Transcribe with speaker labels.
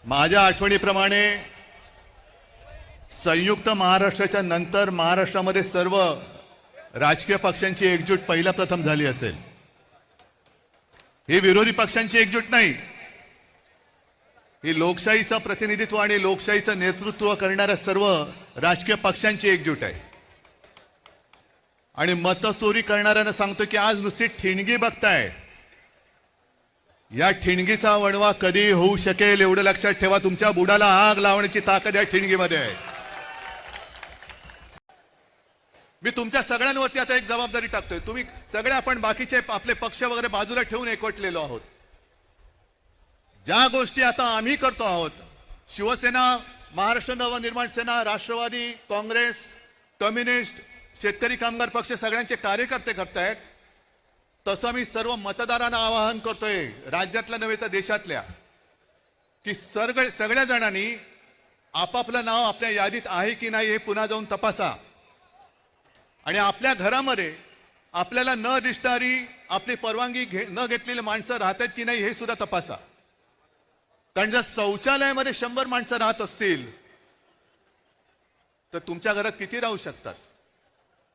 Speaker 1: माझ्या आठवणीप्रमाणे संयुक्त महाराष्ट्राच्या नंतर महाराष्ट्रामध्ये सर्व राजकीय पक्षांची एकजूट पहिल्या प्रथम झाली असेल। ही विरोधी पक्षांची एकजूट नाही, ही लोकशाहीचं प्रतिनिधित्व आणि लोकशाहीचं नेतृत्व करणाऱ्या सर्व राजकीय पक्षांची एकजूट आहे। आणि मतचोरी करणाऱ्यांना सांगतो की आज नुसती ठिणगी बघताय, या ठिणगीचा वणवा कधी होऊ शकेल एवढं लक्षात ठेवा। तुमच्या बुडाला आग लावण्याची ताकद या ठिणगीमध्ये आहे। मी तुमच्या सगळ्यांवरती आता एक जबाबदारी टाकतोय। तुम्ही सगळे आपण बाकीचे आपले पक्ष वगैरे बाजूला ठेवून एकवटलेलो आहोत। ज्या गोष्टी आता आम्ही करतो आहोत, शिवसेना, महाराष्ट्र नवनिर्माण सेना, राष्ट्रवादी काँग्रेस, कम्युनिस्ट, शेतकरी कामगार पक्ष सगळ्यांचे कार्यकर्ते करतायत, तसं मी सर्व मतदारांना आवाहन करतोय, राज्यातल्या नव्हे तर देशातल्या, की सगळ्या जणांनी आपापलं नाव आपल्या यादीत आहे की नाही हे पुन्हा जाऊन तपासा। आणि आपल्या घरामध्ये आपल्याला न दिसणारी, आपली परवानगी न घेतलेली माणसं राहतात की नाही हे सुद्धा तपासा। कारण जर शौचालयामध्ये 100 माणसं राहत असतील तर तुमच्या घरात किती राहू शकतात?